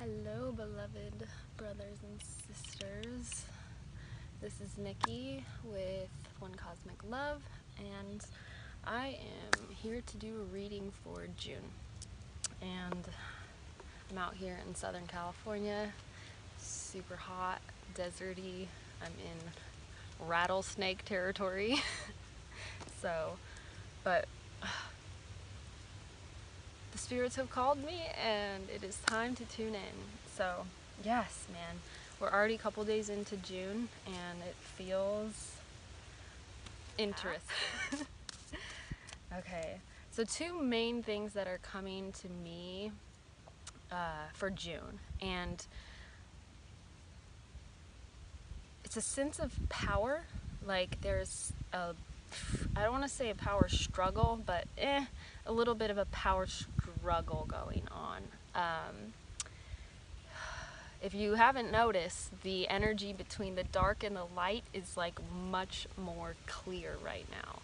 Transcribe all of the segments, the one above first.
Hello, beloved brothers and sisters. This is Nicky with One Cosmic Love, and I am here to do a reading for June. And I'm out here in Southern California, super hot, deserty. I'm in rattlesnake territory. But the spirits have called me and it is time to tune in. So yes, man, we're already a couple days into June and it feels interesting. Okay, so two main things that are coming to me for June, and it's a sense of power. Like there's I don't want to say a power struggle, but a little bit of a power struggle going on. If you haven't noticed, the energy between the dark and the light is like much more clear right now.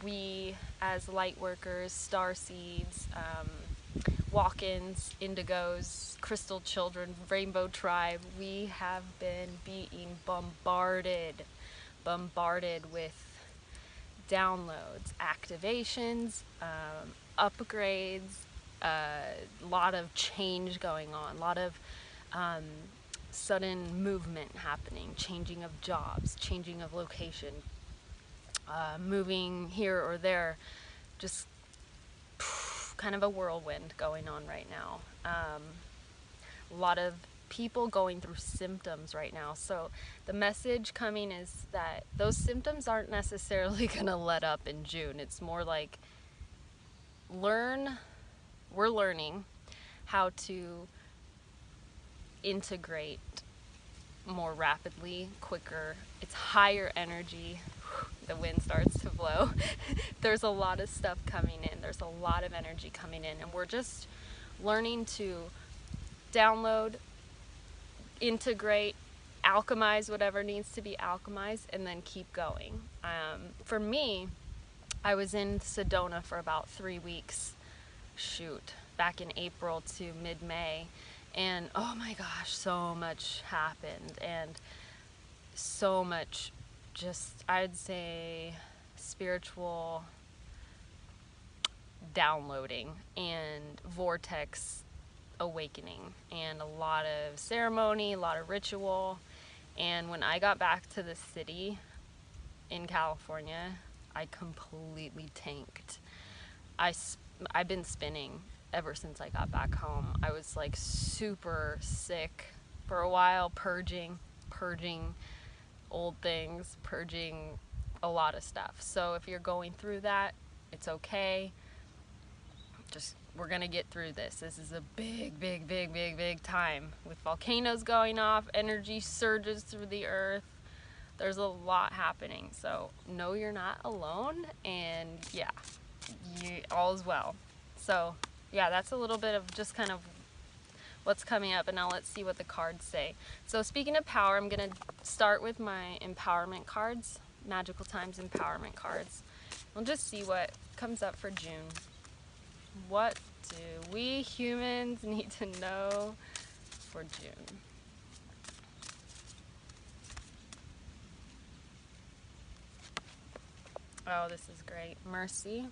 We as Lightworkers, Starseeds, walk-ins, indigos, crystal children, rainbow tribe, we have been being bombarded with downloads, activations, upgrades, a lot of change going on, a lot of sudden movement happening, changing of jobs, changing of location, moving here or there, just kind of a whirlwind going on right now. A lot of people going through symptoms right now. So the message coming is that those symptoms aren't necessarily going to let up in June. It's more like we're learning how to integrate more rapidly, quicker. It's higher energy. The wind starts to blow. There's a lot of stuff coming in. There's a lot of energy coming in, and we're just learning to download, integrate, alchemize whatever needs to be alchemized, and then keep going. For me, I was in Sedona for about 3 weeks, back in April to mid-May, and oh my gosh, so much happened, and so much just, I'd say, spiritual downloading and vortex awakening, and a lot of ceremony, a lot of ritual. And when I got back to the city in California, I completely tanked. I've been spinning ever since I got back home. I was like super sick for a while, purging old things, purging a lot of stuff. So if you're going through that, it's okay. We're gonna get through this. This is a big time with volcanoes going off, energy surges through the earth. There's a lot happening, so know you're not alone, and yeah, all is well. So yeah, that's a little bit of just kind of what's coming up, and now let's see what the cards say. So speaking of power, I'm gonna start with my empowerment cards, Magical Times empowerment cards. We'll just see what comes up for June. What do we humans need to know for June? Oh, this is great. Mercy.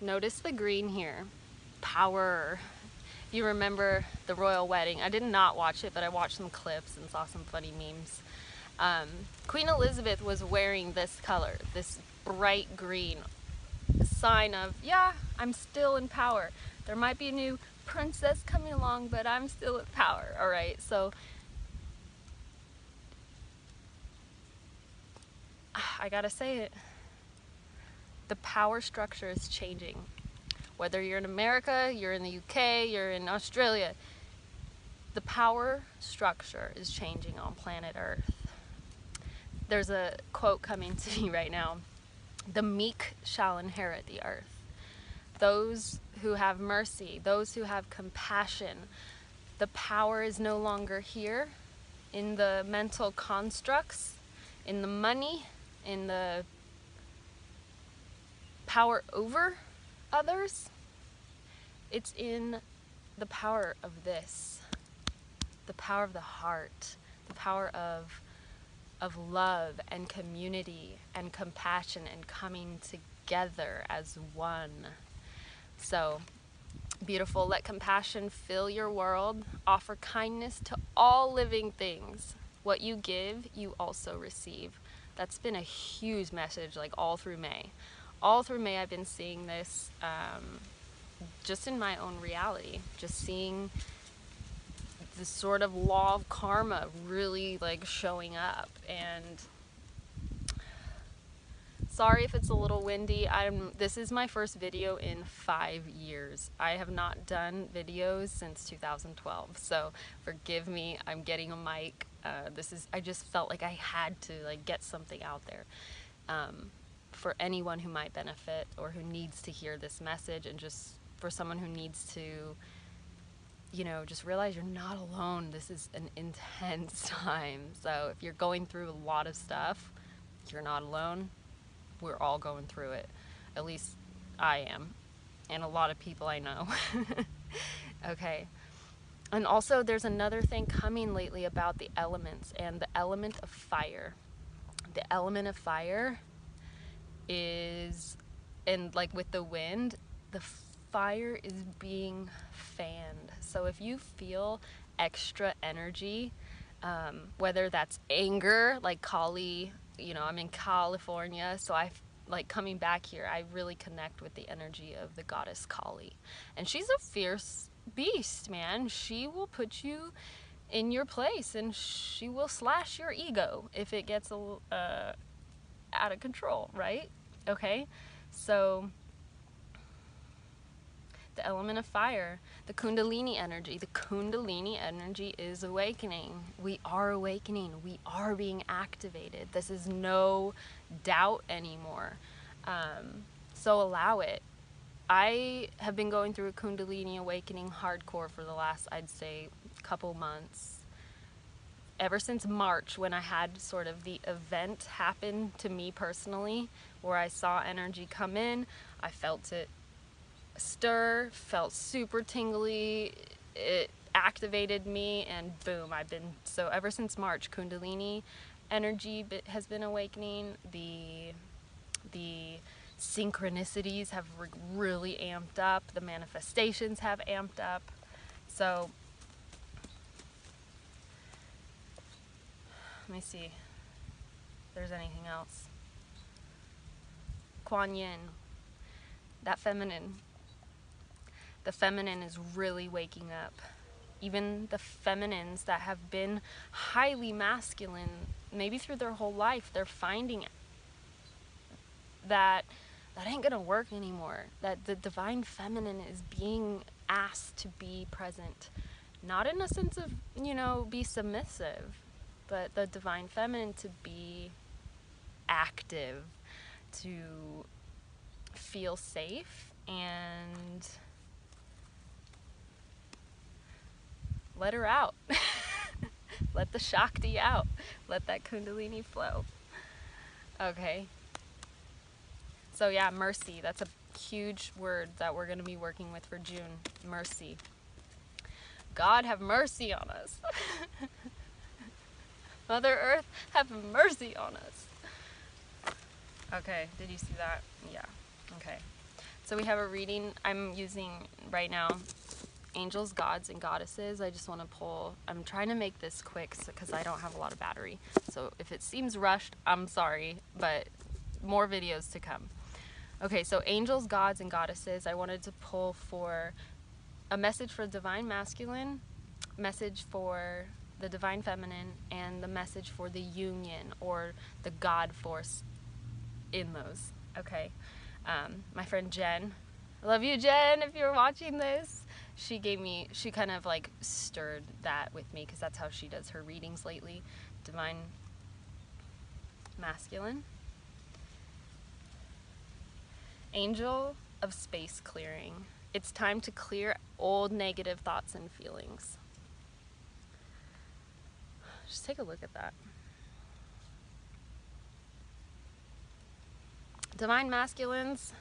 Notice the green here. Power. You remember the royal wedding. I did not watch it, but I watched some clips and saw some funny memes. Queen Elizabeth was wearing this color, this bright green, a sign of, yeah, I'm still in power. There might be a new princess coming along, but I'm still in power, all right? So I gotta say it, the power structure is changing. Whether you're in America, you're in the UK, you're in Australia, the power structure is changing on planet Earth. There's a quote coming to me right now. The meek shall inherit the earth. Those who have mercy, those who have compassion. The power is no longer here in the mental constructs, in the money, in the power over others. It's in the power of this, the power of the heart, the power of love and community and compassion and coming together as one. So beautiful. Let compassion fill your world. Offer kindness to all living things. What you give, you also receive. That's been a huge message, like all through May. All through May, I've been seeing this just in my own reality, just seeing this sort of law of karma really like showing up. And sorry if it's a little windy. This is my first video in 5 years. I have not done videos since 2012, so forgive me. I'm getting a mic. I just felt like I had to like get something out there for anyone who might benefit or who needs to hear this message, and just for someone who needs to, you know, just realize you're not alone. This is an intense time. So if you're going through a lot of stuff, you're not alone. We're all going through it. At least I am. And a lot of people I know. Okay. And also there's another thing coming lately about the elements and the element of fire. The element of fire is, and like with the wind, the fire is being fanned. So if you feel extra energy, whether that's anger, like Kali, you know, I'm in California, so like coming back here, I really connect with the energy of the goddess Kali. And she's a fierce beast, man. She will put you in your place, and she will slash your ego if it gets out of control, right? Okay, so the element of fire, the Kundalini energy. The Kundalini energy is awakening. We are awakening. We are being activated. This is no doubt anymore. So allow it. I have been going through a Kundalini awakening hardcore for the last, I'd say, couple months. Ever since March, when I had sort of the event happen to me personally, where I saw energy come in, I felt it stir, felt super tingly, it activated me, and boom, so ever since March, Kundalini energy has been awakening. The synchronicities have really amped up, the manifestations have amped up. So let me see if there's anything else. Kuan Yin, that feminine. The feminine is really waking up. Even the feminines that have been highly masculine, maybe through their whole life, they're finding that ain't gonna work anymore. That the divine feminine is being asked to be present. Not in a sense of, you know, be submissive, but the divine feminine to be active, to feel safe, and let her out. Let the Shakti out. Let that Kundalini flow. Okay. So yeah, mercy. That's a huge word that we're going to be working with for June. Mercy. God, have mercy on us. Mother Earth, have mercy on us. Okay, did you see that? Yeah. Okay. So we have a reading. I'm using right now angels, gods, and goddesses. I just want to pull. I'm trying to make this quick because I don't have a lot of battery. So if it seems rushed, I'm sorry, but more videos to come. Okay, so angels, gods, and goddesses. I wanted to pull for a message for divine masculine, message for the divine feminine, and the message for the union or the God force in those. Okay. My friend Jen, I love you, Jen, if you're watching this. She kind of like stirred that with me because that's how she does her readings lately. Divine masculine. Angel of space clearing. It's time to clear old negative thoughts and feelings. Just take a look at that. Divine masculines,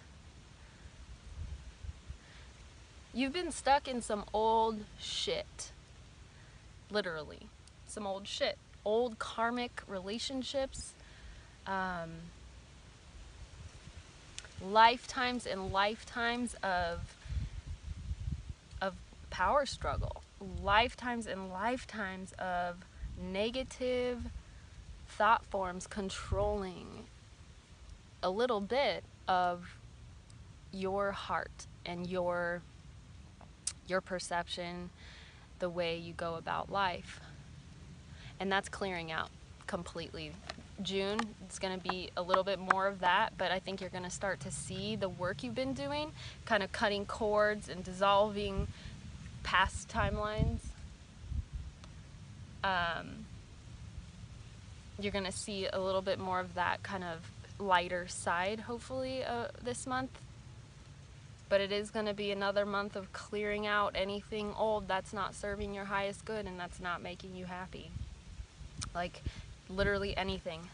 You've been stuck in some old shit. Literally. Some old shit. Old karmic relationships. Lifetimes and lifetimes of power struggle. Lifetimes and lifetimes of negative thought forms controlling a little bit of your heart and your perception, the way you go about life. And that's clearing out completely. June, it's going to be a little bit more of that, but I think you're going to start to see the work you've been doing, kind of cutting cords and dissolving past timelines. You're going to see a little bit more of that kind of lighter side, hopefully, this month. But it is going to be another month of clearing out anything old that's not serving your highest good and that's not making you happy. Like, literally anything.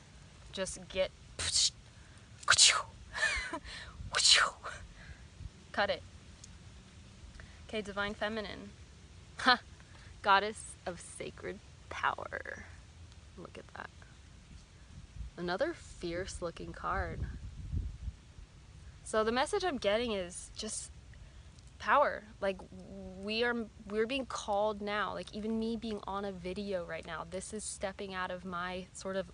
Just get... cut it. Okay, Divine Feminine. Ha! Goddess of Sacred Power. Look at that. Another fierce looking card. So the message I'm getting is just power. Like, we're being called now. Like, even me being on a video right now, this is stepping out of my sort of,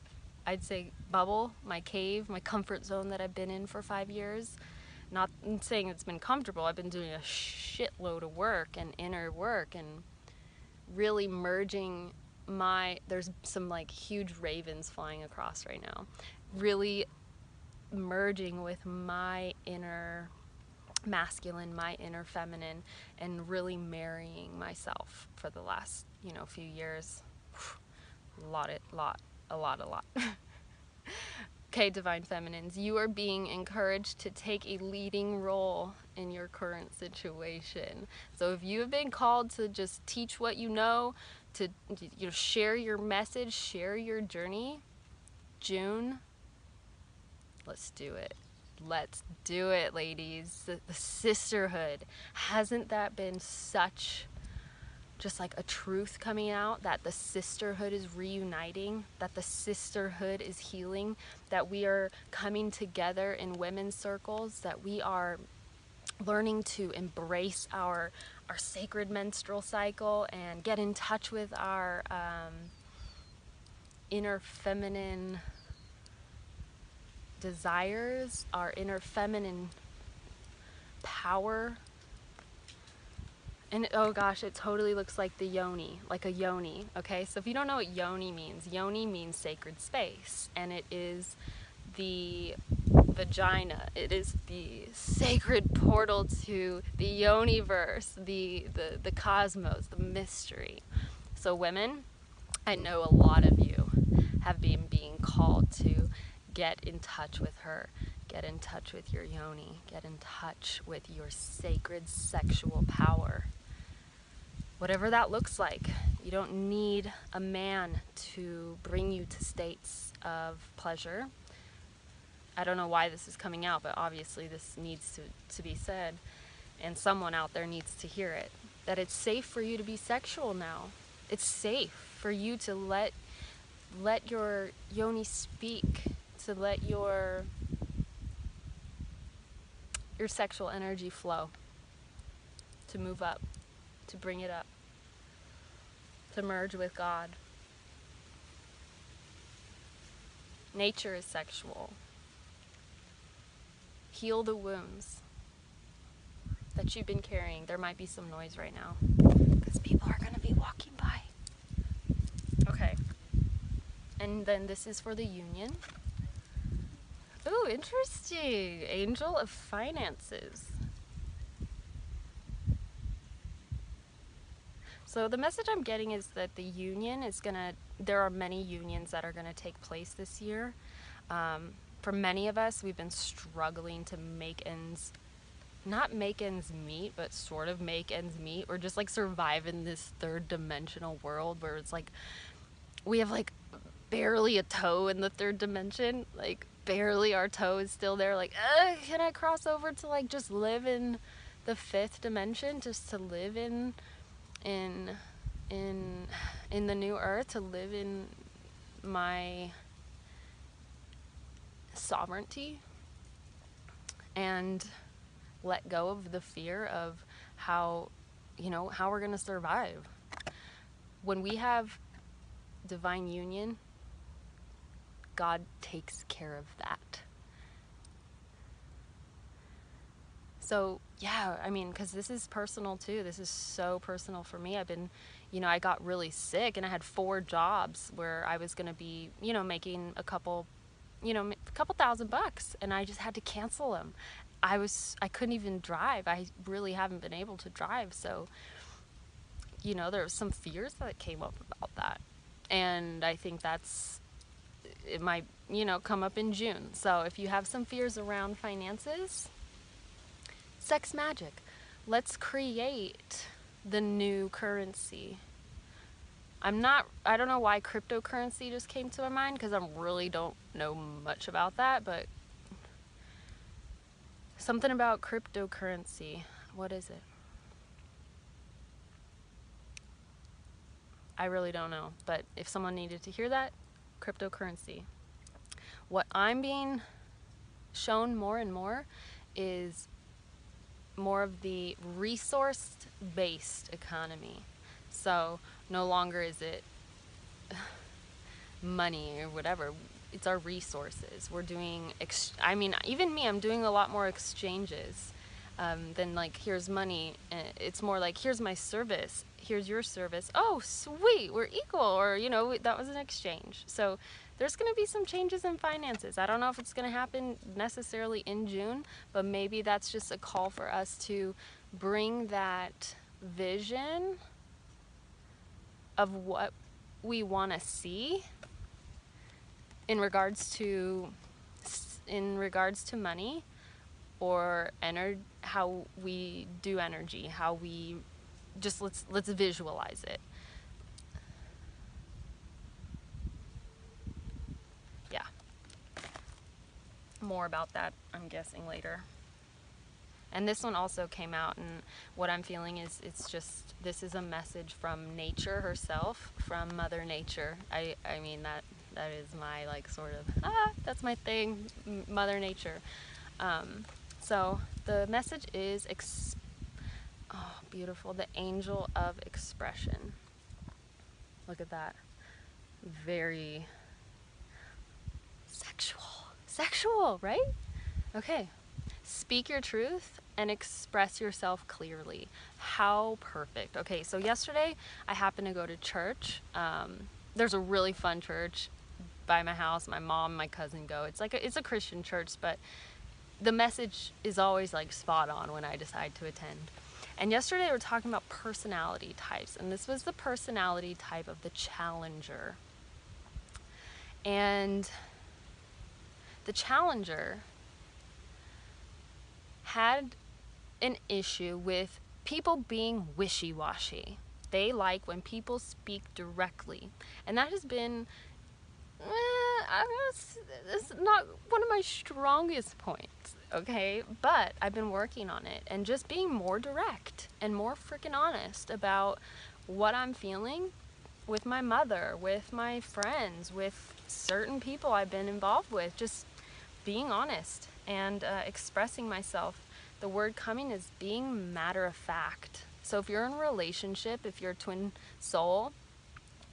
I'd say, bubble, my cave, my comfort zone that I've been in for 5 years. Not saying it's been comfortable. I've been doing a shitload of work and inner work and really merging there's some like huge ravens flying across right now. Really merging with my inner masculine, my inner feminine, and really marrying myself for the last, few years. A lot. Okay, Divine Feminines, you are being encouraged to take a leading role in your current situation. So if you have been called to just teach what you know, to share your message, share your journey, June, let's do it. Let's do it, ladies. The sisterhood. Hasn't that been such just like a truth coming out, that the sisterhood is reuniting, that the sisterhood is healing, that we are coming together in women's circles, that we are learning to embrace our sacred menstrual cycle and get in touch with our inner feminine desires, our inner feminine power. And oh gosh, it totally looks like the yoni, like a yoni, okay? So if you don't know what yoni means sacred space, and it is the vagina. It is the sacred portal to the yoniverse, the cosmos, the mystery. So women, I know a lot of you have been being called to get in touch with her. Get in touch with your yoni. Get in touch with your sacred sexual power. Whatever that looks like. You don't need a man to bring you to states of pleasure. I don't know why this is coming out, but obviously this needs to be said. And someone out there needs to hear it. That it's safe for you to be sexual now. It's safe for you to let your yoni speak. To let your sexual energy flow. To move up. To bring it up. To merge with God. Nature is sexual. Heal the wounds that you've been carrying. There might be some noise right now because people are going to be walking by. Okay. And then this is for the union. Ooh, interesting. Angel of Finances. So the message I'm getting is that the union is there are many unions that are going to take place this year. For many of us, we've been struggling to not make ends meet, but sort of make ends meet, or just like survive in this third dimensional world where it's like, we have like barely a toe in the third dimension, like barely our toe is still there, like, can I cross over to like just live in the fifth dimension, just to live in the new earth, to live in my sovereignty and let go of the fear of how we're going to survive. When we have divine union, God takes care of that. So yeah, I mean, because this is personal too. This is so personal for me. I've been, I got really sick, and I had 4 jobs where I was going to be, making a couple $1,000, and I just had to cancel them. I couldn't even drive. I really haven't been able to drive. So, there were some fears that came up about that. And I think it might, come up in June. So if you have some fears around finances, sex magic. Let's create the new currency. I don't know why cryptocurrency just came to my mind, because I really don't know much about that, but something about cryptocurrency. What is it? I really don't know, but if someone needed to hear that, cryptocurrency. What I'm being shown more and more is more of the resource-based economy. So no longer is it money or whatever. It's our resources. We're doing, even me, I'm doing a lot more exchanges than like, here's money. It's more like, here's my service. Here's your service. Oh, sweet, we're equal. Or, that was an exchange. So there's going to be some changes in finances. I don't know if it's going to happen necessarily in June, but maybe that's just a call for us to bring that vision of what we want to see in regards to money, or how we do energy, how we just let's visualize it. Yeah. More about that, I'm guessing, later. And this one also came out, and what I'm feeling is this is a message from nature herself, from Mother Nature. I mean, that is my, like, sort of, that's my thing, Mother Nature. So the message is, beautiful, the angel of expression. Look at that. Very sexual, right? Okay. Speak your truth and express yourself clearly. How perfect. Okay, so yesterday I happened to go to church. There's a really fun church by my house. My mom and my cousin go. It's a Christian church, but the message is always like spot on when I decide to attend. And yesterday we were talking about personality types, and this was the personality type of the challenger. And the challenger had an issue with people being wishy-washy. They like when people speak directly. And that has been, it's not one of my strongest points, okay? But I've been working on it, and just being more direct and more freaking honest about what I'm feeling with my mother, with my friends, with certain people I've been involved with, just being honest and expressing myself. The word coming is being matter of fact. So if you're in a relationship, if you're a twin soul,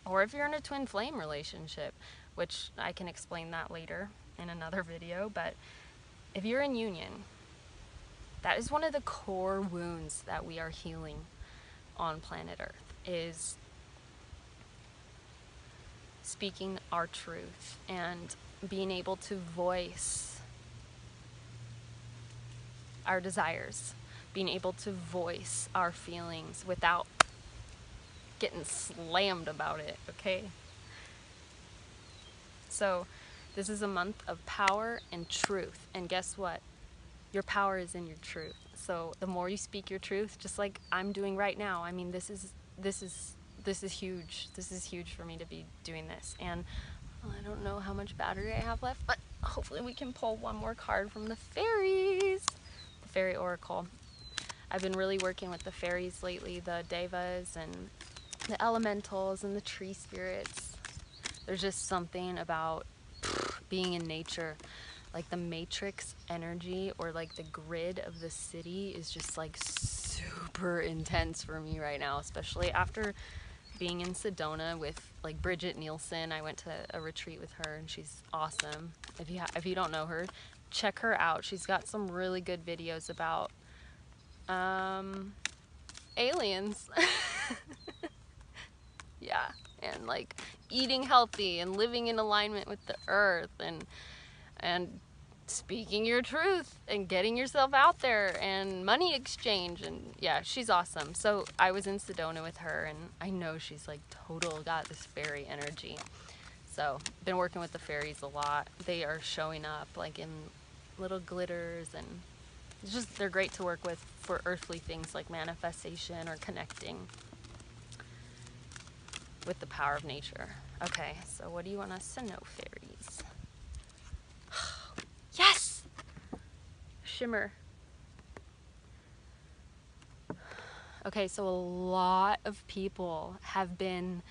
or if you're in a twin flame relationship, which I can explain that later in another video, but if you're in union, that is one of the core wounds that we are healing on planet Earth, is speaking our truth and being able to voice our desires, being able to voice our feelings without getting slammed about it, okay? So this is a month of power and truth, and guess what? Your power is in your truth. So the more you speak your truth, just like I'm doing right now, I mean, this is huge. This is huge for me to be doing this. And I don't know how much battery I have left, but hopefully we can pull one more card from the fairies. The fairy oracle. I've been really working with the fairies lately, the devas and the elementals and the tree spirits. There's just something about being in nature. Like the matrix energy or like the grid of the city is just like super intense for me right now, especially after being in Sedona with like Bridget Nielsen. I went to a retreat with her and she's awesome. If you don't know her, check her out. She's got some really good videos about aliens. Yeah, and like eating healthy and living in alignment with the earth and speaking your truth and getting yourself out there and money exchange, and yeah, she's awesome. So I was in Sedona with her and I know she's like got this fairy energy. So been working with the fairies a lot. They are showing up like in little glitters, and it's just, they're great to work with for earthly things like manifestation or connecting with the power of nature. Okay, so what do you want us to know, fairies? Yes! Shimmer. Okay, so a lot of people have been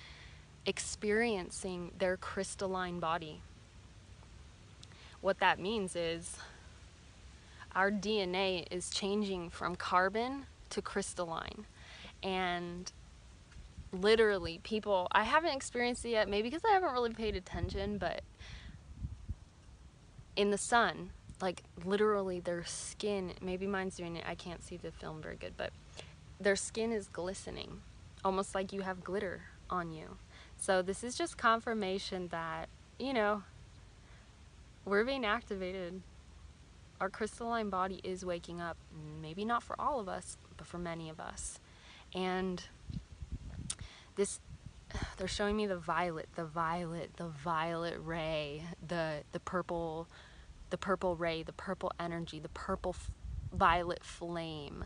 experiencing their crystalline body. What that means is our DNA is changing from carbon to crystalline. And literally people, I haven't experienced it yet, maybe because I haven't really paid attention, but in the sun, like literally their skin, maybe mine's doing it, I can't see the film very good, but their skin is glistening, almost like you have glitter on you. So this is just confirmation that, you know, we're being activated. Our crystalline body is waking up, maybe not for all of us, but for many of us. And this, they're showing me the violet ray, the purple ray, the purple energy, the purple violet flame.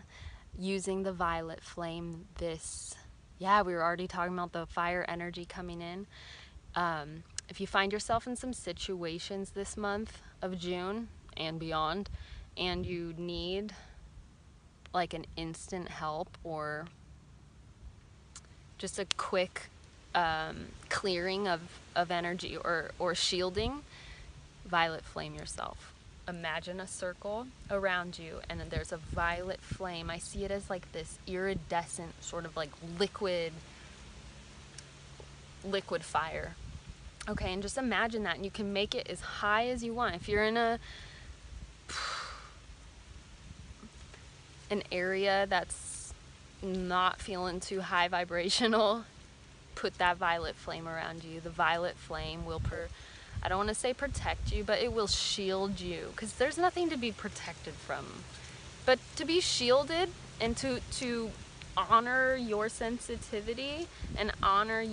Using the violet flame, this, yeah, we were already talking about the fire energy coming in. If you find yourself in some situations this month of June and beyond, and you need like an instant help or just a quick clearing of energy or shielding, violet flame yourself. Imagine a circle around you and then there's a violet flame. I see it as like this iridescent sort of like liquid fire. Okay, and just imagine that, and you can make it as high as you want. If you're in an area that's not feeling too high vibrational, put that violet flame around you. The violet flame will I don't want to say protect you, but it will shield you, because there's nothing to be protected from. But to be shielded and to honor your sensitivity and honor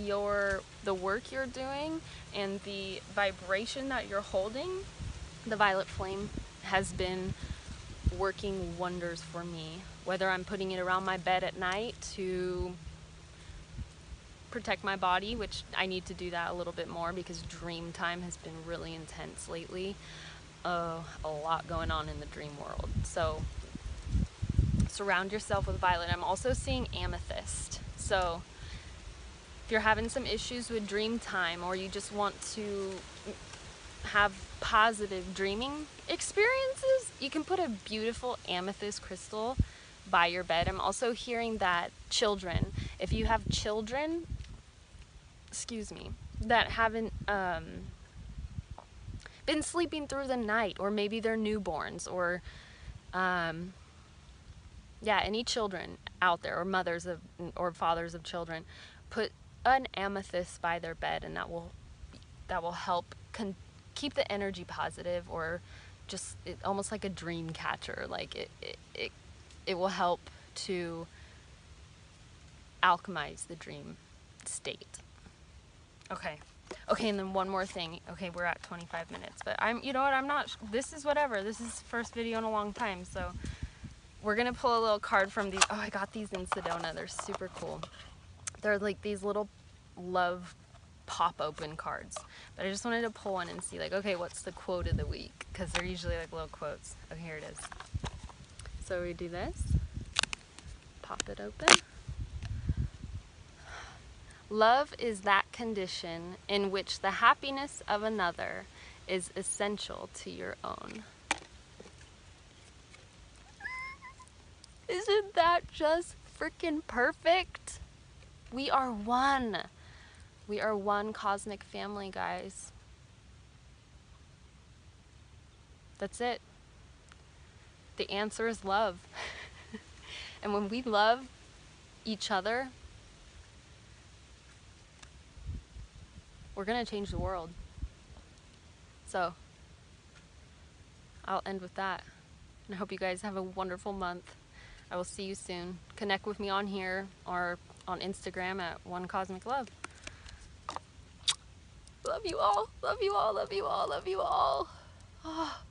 the work you're doing and the vibration that you're holding, the violet flame has been working wonders for me. Whether I'm putting it around my bed at night to protect my body, which I need to do that a little bit more because dream time has been really intense lately. A lot going on in the dream world. So surround yourself with violet. I'm also seeing amethyst. So if you're having some issues with dream time, or you just want to have positive dreaming experiences, you can put a beautiful amethyst crystal by your bed. I'm also hearing that children, if you have children, that haven't been sleeping through the night, or maybe they're newborns, or any children out there, or mothers of or fathers of children, put an amethyst by their bed, and that will help keep the energy positive, or just almost like a dream catcher. Like it will help to alchemize the dream state. Okay, and then one more thing. Okay, we're at 25 minutes, but this is whatever. This is the first video in a long time, so we're gonna pull a little card from these. Oh, I got these in Sedona. They're super cool. They're like these little love pop open cards, but I just wanted to pull one and see, like, okay, what's the quote of the week? Because they're usually like little quotes. Oh, here it is. So we do this. pop it open. Love is that condition in which the happiness of another is essential to your own. Isn't that just freaking perfect? We are one. We are one cosmic family, guys. That's it. The answer is love. And when we love each other, we're gonna change the world. So, I'll end with that. And I hope you guys have a wonderful month. I will see you soon. Connect with me on here or on Instagram at One Cosmic Love. Love you all. Love you all. Love you all. Love you all. Oh.